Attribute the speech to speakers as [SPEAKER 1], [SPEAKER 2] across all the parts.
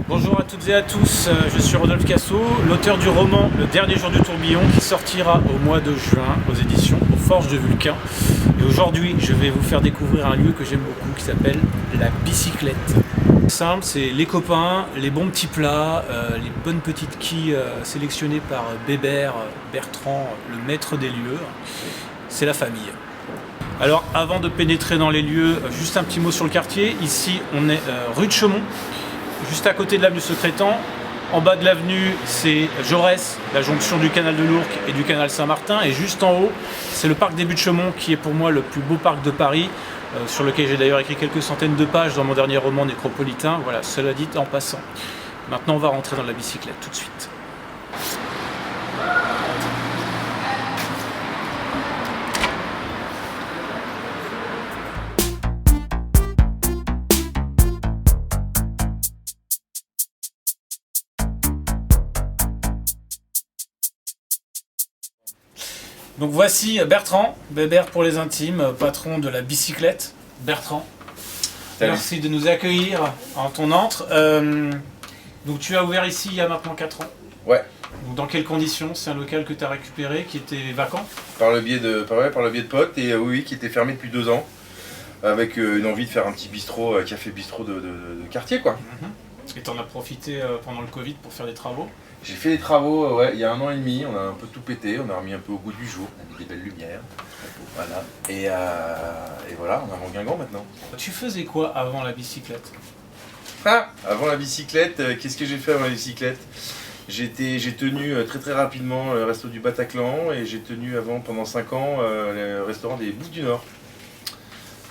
[SPEAKER 1] Bonjour à toutes et à tous, je suis Rodolphe Cassot, l'auteur du roman Le Dernier Jour du Tourbillon qui sortira au mois de juin aux éditions Aux Forges de Vulcain. Et aujourd'hui, je vais vous faire découvrir un lieu que j'aime beaucoup qui s'appelle la bicyclette. Simple, c'est les copains, les bons petits plats, les bonnes petites quilles sélectionnées par Bébert, Bertrand, le maître des lieux. C'est la famille. Alors avant de pénétrer dans les lieux, juste un petit mot sur le quartier. Ici, on est rue de Chaumont. Juste à côté de l'avenue Secrétan, en bas de l'avenue, c'est Jaurès, la jonction du canal de l'Ourcq et du canal Saint-Martin. Et juste en haut, c'est le parc des Buttes-Chaumont, qui est pour moi le plus beau parc de Paris, sur lequel j'ai d'ailleurs écrit quelques centaines de pages dans mon dernier roman Nécropolitain. Voilà, cela dit en passant. Maintenant, on va rentrer dans la bicyclette tout de suite. Donc voici Bertrand, Bébert pour les intimes, patron de la bicyclette. Bertrand,
[SPEAKER 2] salut.
[SPEAKER 1] Merci de nous accueillir en ton antre. Donc tu as ouvert ici il y a maintenant 4 ans.
[SPEAKER 2] Ouais.
[SPEAKER 1] Donc dans quelles conditions? C'est un local que tu as récupéré, qui était vacant?
[SPEAKER 2] Par le biais de potes, et oui, qui était fermé depuis 2 ans, avec une envie de faire un petit bistrot, café-bistrot de quartier, quoi.
[SPEAKER 1] Et tu en as profité pendant le Covid pour faire des travaux?
[SPEAKER 2] J'ai fait les travaux, ouais, il y a 1 an et demi, on a un peu tout pété, on a remis un peu au goût du jour, on a mis des belles lumières, voilà. Et voilà, on a Guingamp maintenant.
[SPEAKER 1] Tu faisais quoi avant la bicyclette?
[SPEAKER 2] Ah, avant la bicyclette, qu'est-ce que j'ai fait avant la bicyclette? J'ai tenu très rapidement le resto du Bataclan, et j'ai tenu avant, pendant 5 ans, le restaurant des Bouffes du Nord,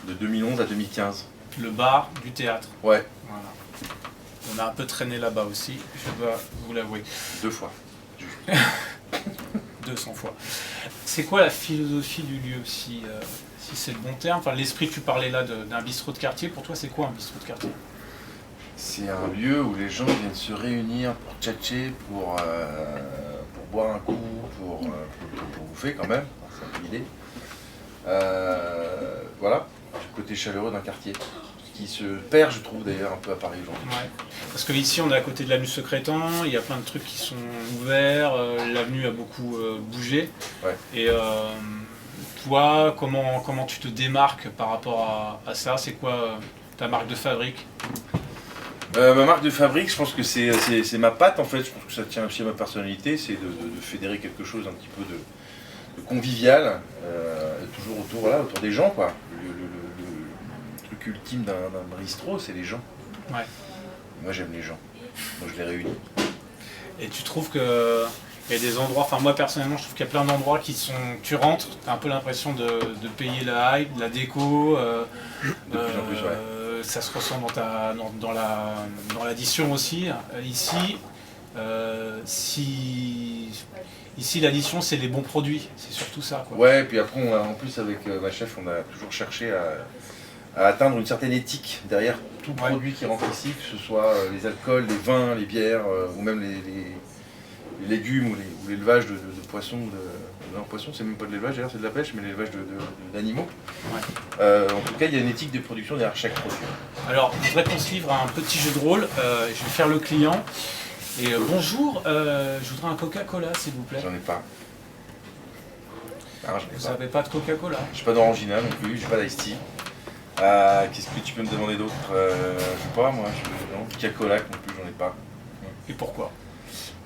[SPEAKER 2] de 2011 à 2015.
[SPEAKER 1] Le bar du théâtre.
[SPEAKER 2] Ouais.
[SPEAKER 1] Voilà. On a un peu traîné là-bas aussi, je dois vous l'avouer.
[SPEAKER 2] 2 fois.
[SPEAKER 1] 200 fois. C'est quoi la philosophie du lieu, si c'est le bon terme? Enfin, l'esprit, tu parlais là d'un bistrot de quartier. Pour toi, c'est quoi un bistrot de quartier?
[SPEAKER 2] C'est un lieu où les gens viennent se réunir pour tchatcher, pour boire un coup, pour bouffer quand même, c'est un peu l'idée. Voilà, le côté chaleureux d'un quartier, qui se perd, je trouve, d'ailleurs un peu à Paris aujourd'hui.
[SPEAKER 1] Ouais. Parce que ici, on est à côté de l'avenue Secrétan, il y a plein de trucs qui sont ouverts, l'avenue a beaucoup bougé.
[SPEAKER 2] Ouais.
[SPEAKER 1] Et toi, comment tu te démarques par rapport à ça? C'est quoi ta marque de fabrique?
[SPEAKER 2] Ma marque de fabrique, je pense que c'est ma patte en fait, je pense que ça tient aussi à ma personnalité, c'est de fédérer quelque chose un petit peu de convivial, toujours autour des gens, quoi. Le truc ultime d'un bistrot, c'est les gens.
[SPEAKER 1] Ouais.
[SPEAKER 2] Moi j'aime les gens, donc je les réunis.
[SPEAKER 1] Et tu trouves que il y a des endroits, enfin moi personnellement je trouve qu'il y a plein d'endroits qui sont, tu rentres, tu as un peu l'impression de payer la hype, la déco,
[SPEAKER 2] De plus en plus, ouais.
[SPEAKER 1] Ça se ressent dans l'addition aussi. Ici l'addition c'est les bons produits, c'est surtout ça, quoi.
[SPEAKER 2] Ouais, et puis après, en plus avec ma chef, on a toujours cherché à atteindre une certaine éthique derrière tout produit qui rentre ici, que ce soit les alcools, les vins, les bières, ou même les légumes ou l'élevage de poissons. Non, poisson, c'est même pas de l'élevage, d'ailleurs c'est de la pêche, mais l'élevage d'animaux.
[SPEAKER 1] Ouais.
[SPEAKER 2] En tout cas, il y a une éthique de production derrière chaque produit.
[SPEAKER 1] Alors, je voudrais qu'on se livre à un petit jeu de rôle. Je vais faire le client. Et bonjour, je voudrais un Coca-Cola, s'il vous plaît.
[SPEAKER 2] J'en ai pas. Ah, j'en ai
[SPEAKER 1] Vous
[SPEAKER 2] pas.
[SPEAKER 1] n'avez pas de Coca-Cola?
[SPEAKER 2] J'ai pas d'orangina non plus, j'ai pas d'ice tea. Qu'est-ce que tu peux me demander d'autre? Je sais pas, moi, non, Coca-Cola non plus, j'en ai pas.
[SPEAKER 1] Et pourquoi?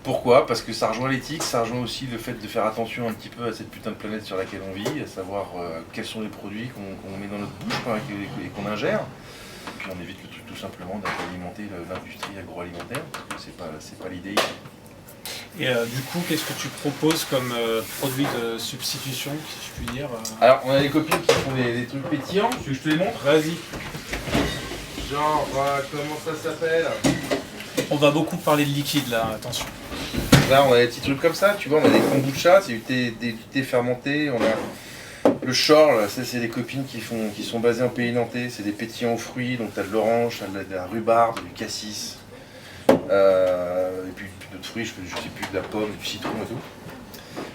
[SPEAKER 2] Pourquoi? Parce que ça rejoint l'éthique, ça rejoint aussi le fait de faire attention un petit peu à cette putain de planète sur laquelle on vit, à savoir quels sont les produits qu'on met dans notre bouche, quoi, et qu'on ingère. Et puis on évite le truc tout simplement d'alimenter l'industrie agroalimentaire, parce que c'est pas l'idée.
[SPEAKER 1] Et du coup, qu'est-ce que tu proposes comme produit de substitution, si je puis dire
[SPEAKER 2] Alors on a des copines qui font des trucs pétillants, tu veux que je te les montre?
[SPEAKER 1] Vas-y.
[SPEAKER 2] Genre, comment ça s'appelle?
[SPEAKER 1] On va beaucoup parler de liquide là, attention.
[SPEAKER 2] Là, on a des petits trucs comme ça, tu vois, on a des kombucha, c'est du thé fermenté, on a le chorle, ça c'est des copines qui sont basées en pays nantais, c'est des pétillants aux fruits, donc t'as de l'orange, t'as de la rhubarbe, du cassis, et puis d'autres fruits, je sais plus, de la pomme, du citron et tout.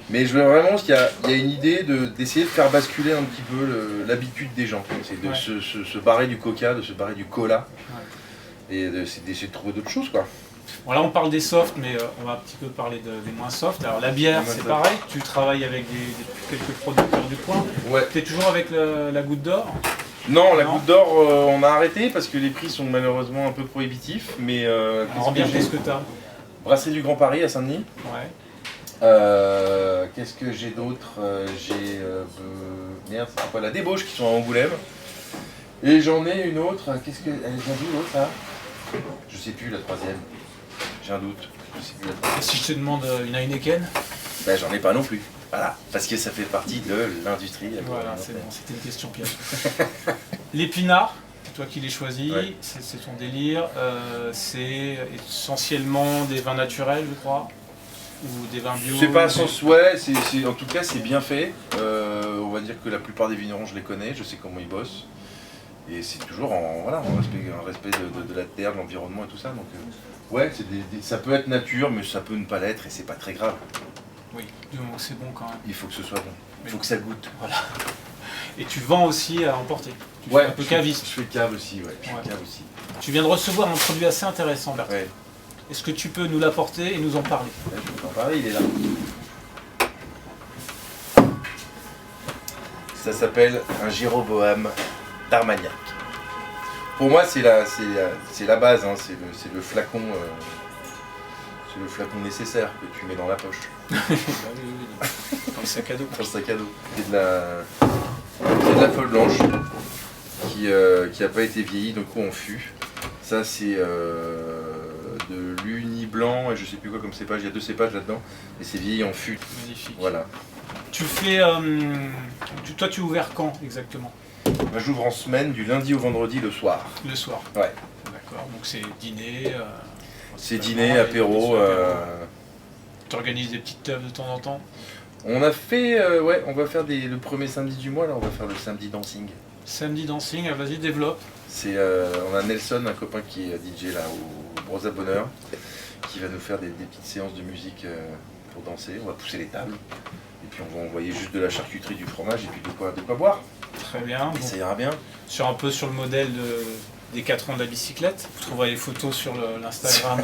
[SPEAKER 2] Mais je veux vraiment qu'il y a une idée d'essayer de faire basculer un petit peu l'habitude des gens, c'est de se barrer du coca, de se barrer du cola, et d'essayer de trouver d'autres choses, quoi.
[SPEAKER 1] Bon, là on parle des softs, mais on va un petit peu parler des moins softs. Alors la bière, c'est pareil, tu travailles avec quelques producteurs du coin.
[SPEAKER 2] Ouais.
[SPEAKER 1] Tu es toujours avec la Goutte d'Or?
[SPEAKER 2] Non, la Goutte d'Or, on a arrêté parce que les prix sont malheureusement un peu prohibitifs. Mais
[SPEAKER 1] qu'est-ce que tu as?
[SPEAKER 2] Brasserie du Grand Paris à Saint-Denis.
[SPEAKER 1] Ouais.
[SPEAKER 2] Qu'est-ce que j'ai d'autre? J'ai merde, c'est quoi, la Débauche qui sont à Angoulême. Et j'en ai une autre. Qu'est-ce que elle vient d'où l'autre là? Je sais plus la troisième. J'ai un doute. Je sais plus la troisième.
[SPEAKER 1] Et si je te demande une Heineken?
[SPEAKER 2] Ben j'en ai pas non plus. Voilà, parce que ça fait partie de l'industrie.
[SPEAKER 1] Voilà, c'est bon, c'était une question piège. L'épinard, c'est toi qui l'as choisi,
[SPEAKER 2] ouais.
[SPEAKER 1] C'est ton délire. C'est essentiellement des vins naturels, je crois, ou des vins bio.
[SPEAKER 2] C'est pas sens, ouais, en tout cas c'est bien fait. On va dire que la plupart des vignerons je les connais, je sais comment ils bossent. Et c'est toujours en respect de la terre, de l'environnement et tout ça. Donc ouais, ça peut être nature, mais ça peut ne pas l'être et c'est pas très grave.
[SPEAKER 1] Oui, du moment que c'est bon quand même.
[SPEAKER 2] Il faut que ce soit bon, il faut que ça goûte.
[SPEAKER 1] Voilà. Et tu vends aussi à emporter. Tu
[SPEAKER 2] ouais,
[SPEAKER 1] fais un peu caviste.
[SPEAKER 2] Je fais cave aussi, ouais. Je fais cave aussi.
[SPEAKER 1] Tu viens de recevoir un produit assez intéressant, Bertrand.
[SPEAKER 2] Ouais.
[SPEAKER 1] Est-ce que tu peux nous l'apporter et nous en parler?
[SPEAKER 2] Ouais, je peux en parler, il est là. Ça s'appelle un Jéroboam d'Armagnac. Pour moi, c'est la base, hein. C'est le flacon. C'est le flacon nécessaire que tu mets dans la poche.
[SPEAKER 1] Oui. Dans le sac à dos.
[SPEAKER 2] Dans le sac à dos. C'est de la folle blanche qui n'a pas été vieillie, d'un coup en fût. Ça c'est de l'uni blanc et je sais plus quoi comme cépage. Il y a 2 cépages là-dedans et c'est vieilli en fût.
[SPEAKER 1] Magnifique.
[SPEAKER 2] Voilà.
[SPEAKER 1] Tu fais, toi tu es ouvert quand exactement?
[SPEAKER 2] Moi j'ouvre en semaine du lundi au vendredi le soir.
[SPEAKER 1] Le soir.
[SPEAKER 2] Ouais.
[SPEAKER 1] D'accord. Donc c'est dîner.
[SPEAKER 2] C'est dîner, apéro.
[SPEAKER 1] Tu organises des petites teufs de temps en temps?
[SPEAKER 2] On a fait, ouais, on va faire le premier samedi du mois, là, on va faire le samedi dancing.
[SPEAKER 1] Samedi dancing, vas-y développe.
[SPEAKER 2] On a Nelson, un copain qui est DJ là au Brosa Bonheur, qui va nous faire des petites séances de musique pour danser. On va pousser les tables, et puis on va envoyer juste de la charcuterie, du fromage, et puis de quoi boire.
[SPEAKER 1] Très bien.
[SPEAKER 2] Et ça ira bien.
[SPEAKER 1] Sur le modèle des 4 ans de la bicyclette. Vous trouverez les photos sur l'Instagram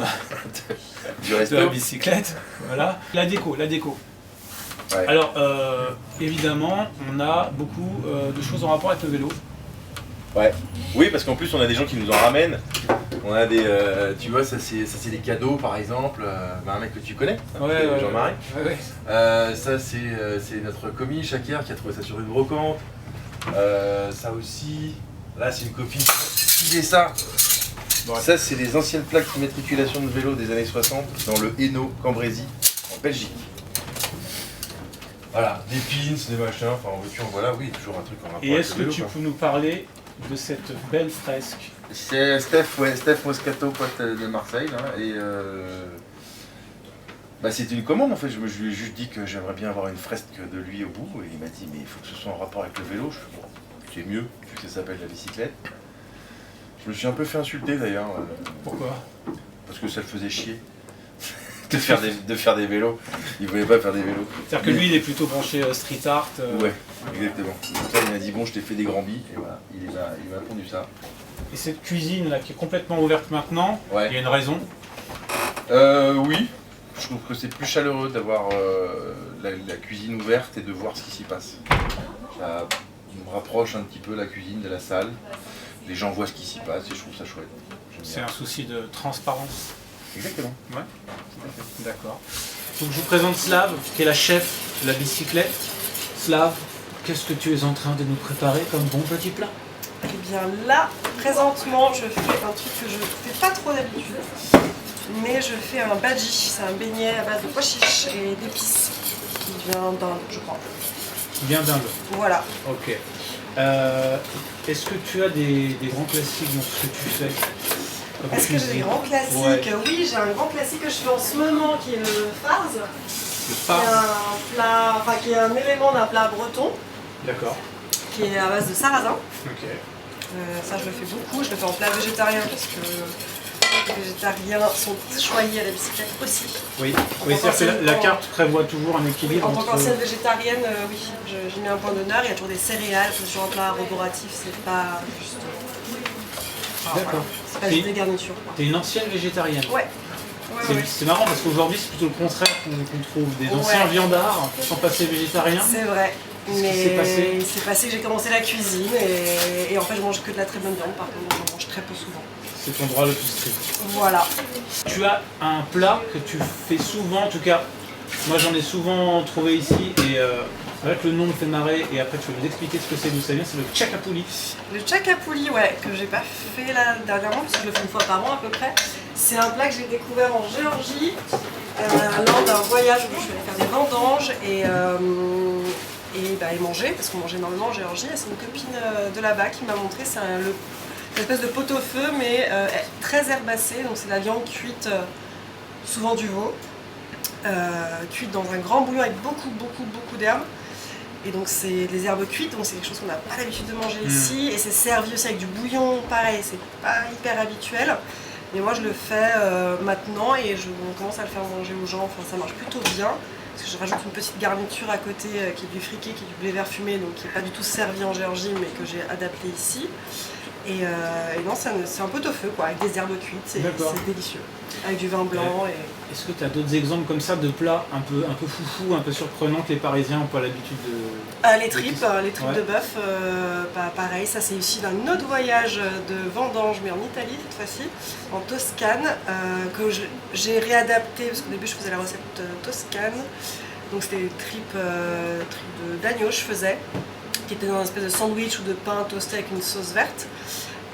[SPEAKER 1] de la bicyclette. Voilà. La déco. Ouais. Alors, évidemment, on a beaucoup de choses en rapport avec le vélo.
[SPEAKER 2] Ouais. Oui, parce qu'en plus, on a des gens qui nous en ramènent. On a des, tu vois, ça c'est des cadeaux, par exemple. Un mec que tu connais, Jean-Marie.
[SPEAKER 1] Ouais.
[SPEAKER 2] Ça c'est notre commis Shakir qui a trouvé ça sur une brocante. Ça aussi, là c'est une copine qui fait ça. Ouais. Ça c'est les anciennes plaques d'immatriculation de vélo des années 60 dans le Hainaut, Cambrésis, en Belgique. Voilà, des pins, des machins, enfin en voiture, voilà, oui, toujours un truc en rapport.
[SPEAKER 1] Et est-ce que tu peux nous parler de cette belle fresque?
[SPEAKER 2] C'est Steph Moscato, pote de Marseille, là, et c'était une commande en fait. Je lui ai juste dit que j'aimerais bien avoir une fresque de lui au bout, et il m'a dit mais il faut que ce soit en rapport avec le vélo. Je fais bon, c'est mieux, vu que ça s'appelle la bicyclette. Je me suis un peu fait insulter d'ailleurs.
[SPEAKER 1] Pourquoi?
[SPEAKER 2] Parce que ça le faisait chier de faire des vélos. Il voulait pas faire des vélos.
[SPEAKER 1] C'est-à-dire que lui il est plutôt branché street art.
[SPEAKER 2] Ouais, exactement. Donc là, il m'a dit bon, je t'ai fait des grands billes, et voilà, il m'a pondu ça.
[SPEAKER 1] Et cette cuisine là qui est complètement ouverte maintenant,
[SPEAKER 2] ouais.
[SPEAKER 1] Il y a une raison?
[SPEAKER 2] Oui, je trouve que c'est plus chaleureux d'avoir la cuisine ouverte et de voir ce qui s'y passe. Ça me rapproche un petit peu la cuisine de la salle. Les gens voient ce qui s'y passe et je trouve ça chouette.
[SPEAKER 1] C'est un souci de transparence.
[SPEAKER 2] Exactement.
[SPEAKER 1] Ouais. D'accord. Donc je vous présente Slav, qui est la chef de la bicyclette. Slav, qu'est-ce que tu es en train de nous préparer comme bon petit plat?
[SPEAKER 3] Eh bien là, présentement, je fais un truc que je ne fais pas trop d'habitude, mais je fais un bhaji, c'est un beignet à base de pois chiches et d'épices qui vient d'Inde, je crois.
[SPEAKER 1] Qui vient d'Inde.
[SPEAKER 3] Voilà.
[SPEAKER 1] Ok. Est-ce que tu as des grands classiques dans ce que tu fais?
[SPEAKER 3] Est-ce que j'ai des grands classiques? Ouais. Oui, j'ai un grand classique que je fais en ce moment qui est le farz.
[SPEAKER 1] Le farz.
[SPEAKER 3] Qui est un élément d'un plat breton.
[SPEAKER 1] D'accord.
[SPEAKER 3] Qui est à base de sarrasin.
[SPEAKER 1] Ok.
[SPEAKER 3] Ça je le fais beaucoup, je le fais en plat végétarien parce que les végétariens sont choyés à la bicyclette aussi.
[SPEAKER 1] Oui, c'est-à-dire que la carte prévoit toujours un équilibre.
[SPEAKER 3] En tant qu'ancienne végétarienne, oui, j'y mets un point d'honneur, il y a toujours des céréales, c'est toujours un plat roboratif, c'est pas juste.
[SPEAKER 1] D'accord.
[SPEAKER 3] C'est pas juste des garnitures.
[SPEAKER 1] T'es une ancienne végétarienne?
[SPEAKER 3] Ouais.
[SPEAKER 1] C'est marrant parce qu'aujourd'hui c'est plutôt le contraire qu'on trouve. Des anciens viandards qui sont passés végétariens.
[SPEAKER 3] C'est vrai. Mais
[SPEAKER 1] il
[SPEAKER 3] s'est passé que j'ai commencé la cuisine et en fait je mange que de la très bonne viande, par contre j'en mange très peu souvent.
[SPEAKER 1] C'est ton droit le plus strict.
[SPEAKER 3] Voilà.
[SPEAKER 1] Tu as un plat que tu fais souvent, en tout cas moi j'en ai souvent trouvé ici et avec le nom me fait marrer et après tu vas nous expliquer ce que c'est, d'où ça vient, c'est le tchakapuli.
[SPEAKER 3] Le tchakapuli, ouais, que j'ai pas fait là dernièrement parce que je le fais une fois par an à peu près. C'est un plat que j'ai découvert en Géorgie lors d'un voyage où je suis allée faire des vendanges et manger, parce qu'on mange énormément en Géorgie. Et c'est une copine de là-bas qui m'a montré, c'est une espèce de pot-au-feu mais très herbacé, donc c'est la viande cuite, souvent du veau, cuite dans un grand bouillon avec beaucoup d'herbes. Et donc c'est des herbes cuites, donc c'est quelque chose qu'on n'a pas l'habitude de manger ici, et c'est servi aussi avec du bouillon, pareil, c'est pas hyper habituel. Mais moi je le fais maintenant et on commence à le faire manger aux gens, enfin ça marche plutôt bien. Parce que je rajoute une petite garniture à côté qui est du friqué, qui est du blé vert fumé, donc qui n'est pas du tout servi en Géorgie mais que j'ai adapté ici. Et non, c'est un pot-au-feu quoi, avec des herbes cuites, c'est délicieux. Avec du vin blanc.
[SPEAKER 1] Est-ce que tu as d'autres exemples comme ça de plats un peu foufou, un peu surprenants que les Parisiens n'ont pas l'habitude de...
[SPEAKER 3] Les tripes de bœuf, pareil, ça c'est issu d'un autre voyage de vendange, mais en Italie cette fois-ci, en Toscane, que j'ai réadapté, parce qu'au début je faisais la recette toscane, donc c'était des tripes d'agneau je faisais, qui étaient dans une espèce de sandwich ou de pain toasté avec une sauce verte.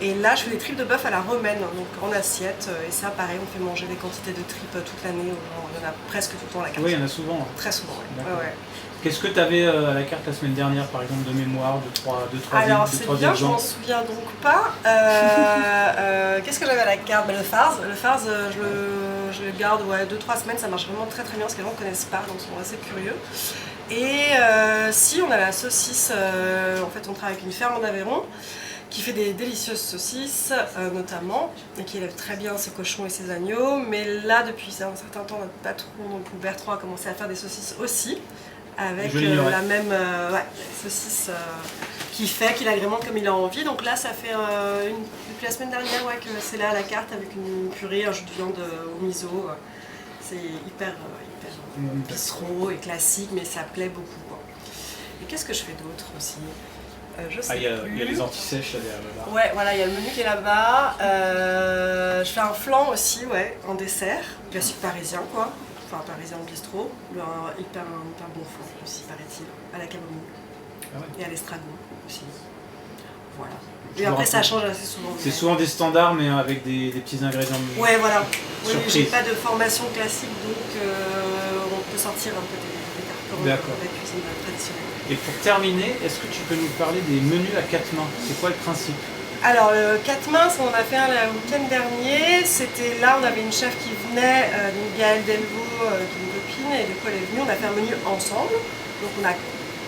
[SPEAKER 3] Et là, je fais des tripes de bœuf à la romaine, donc en assiette. Et ça, pareil, on fait manger des quantités de tripes toute l'année. Il y en a presque tout le temps à la carte.
[SPEAKER 1] Oui, il y en a souvent.
[SPEAKER 3] Très souvent, oui. Ouais.
[SPEAKER 1] Qu'est-ce que tu avais à la carte la semaine dernière, par exemple, de mémoire, de trois
[SPEAKER 3] Alors, c'est bien, je m'en souviens donc pas. Qu'est-ce que j'avais à la carte? Le farce. Le farce, je le garde 2-3 semaines. Ça marche vraiment très bien parce que les gens ne connaissent pas, donc ils sont assez curieux. Et si, on a la saucisse. En fait, on travaille avec une ferme en Aveyron qui fait des délicieuses saucisses notamment, et qui élève très bien ses cochons et ses agneaux. Mais là, depuis un certain temps, notre patron, donc Bertrand, a commencé à faire des saucisses aussi, avec la même saucisse qu'il agrémente comme il a envie. Donc là, ça fait depuis la semaine dernière que c'est là à la carte avec une purée, un jus de viande au miso. C'est hyper bistrot et classique, mais ça plaît beaucoup, quoi. Et qu'est-ce que je fais d'autre aussi? Je sais plus.
[SPEAKER 1] Il y a les antisèches là-bas.
[SPEAKER 3] Ouais, voilà, il y a le menu qui est là-bas. Je fais un flan aussi, en dessert. Classique parisien, quoi. Enfin, parisien au bistrot. Un hyper bon flan aussi, paraît-il. À la camomille. Et à l'estragon aussi. Voilà. Et après, ça change assez souvent.
[SPEAKER 1] C'est souvent des standards, mais avec des petits ingrédients.
[SPEAKER 3] Ouais, voilà. Oui, j'ai pas de formation classique, donc on peut sortir un peu des cartons de la cuisine traditionnelle.
[SPEAKER 1] Et pour terminer, est-ce que tu peux nous parler des menus à 4 mains? C'est quoi le principe?
[SPEAKER 3] Alors, le 4 mains, on a fait un le week-end dernier. C'était là, on avait une chef qui venait, donc Gaëlle Delvaux, qui est une copine, et du coup elle est venue. On a fait un menu ensemble. Donc on a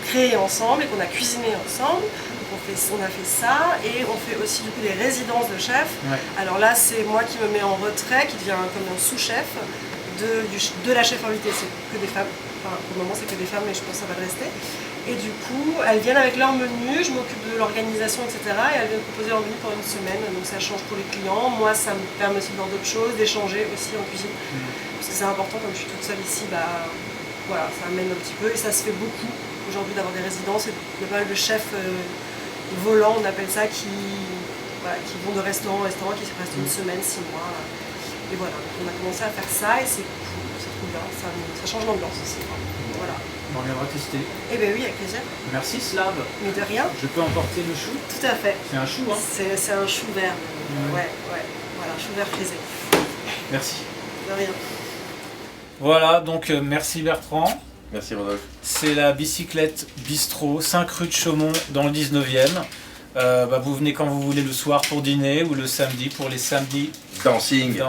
[SPEAKER 3] créé ensemble et qu'on a cuisiné ensemble. Donc on a fait ça, et on fait aussi du coup des résidences de chefs. Alors là, c'est moi qui me mets en retrait, qui devient comme un sous-chef de la chef invitée. C'est que des femmes. Enfin, pour le moment, c'est que des femmes, mais je pense que ça va le rester. Et du coup, elles viennent avec leur menu, je m'occupe de l'organisation, etc. Et elles viennent proposer leur menu pour une semaine, donc ça change pour les clients. Moi, ça me permet aussi de voir d'autres choses, d'échanger aussi en cuisine. Parce que c'est important, comme je suis toute seule ici, voilà, ça amène un petit peu. Et ça se fait beaucoup aujourd'hui d'avoir des résidences. Et il y a pas mal de chefs volants, on appelle ça, qui vont de restaurant en restaurant, qui restent une semaine, 6 mois. Et voilà, donc on a commencé à faire ça et c'est cool, c'est trop bien, ça change l'ambiance aussi. Voilà.
[SPEAKER 1] On viendra tester.
[SPEAKER 3] Eh bien oui, avec plaisir.
[SPEAKER 1] Merci Slav.
[SPEAKER 3] Mais de rien.
[SPEAKER 1] Je peux emporter le chou?
[SPEAKER 3] Tout à fait.
[SPEAKER 1] C'est un chou, hein?
[SPEAKER 3] C'est un chou vert. Ouais. Voilà, chou vert frisé.
[SPEAKER 1] Merci.
[SPEAKER 3] De rien.
[SPEAKER 1] Voilà, donc merci Bertrand.
[SPEAKER 2] Merci Rodolphe.
[SPEAKER 1] C'est la bicyclette bistrot, 5 rue de Chaumont dans le 19e. Vous venez quand vous voulez le soir pour dîner ou le samedi pour les samedis
[SPEAKER 2] Dancing.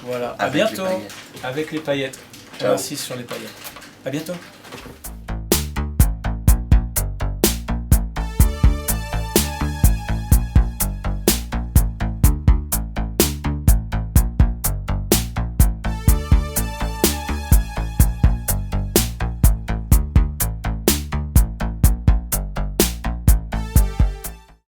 [SPEAKER 1] Voilà.
[SPEAKER 2] Avec
[SPEAKER 1] à bientôt
[SPEAKER 2] les paillettes.
[SPEAKER 1] avec les paillettes.
[SPEAKER 2] Ciao.
[SPEAKER 1] Merci sur les paillettes. À bientôt.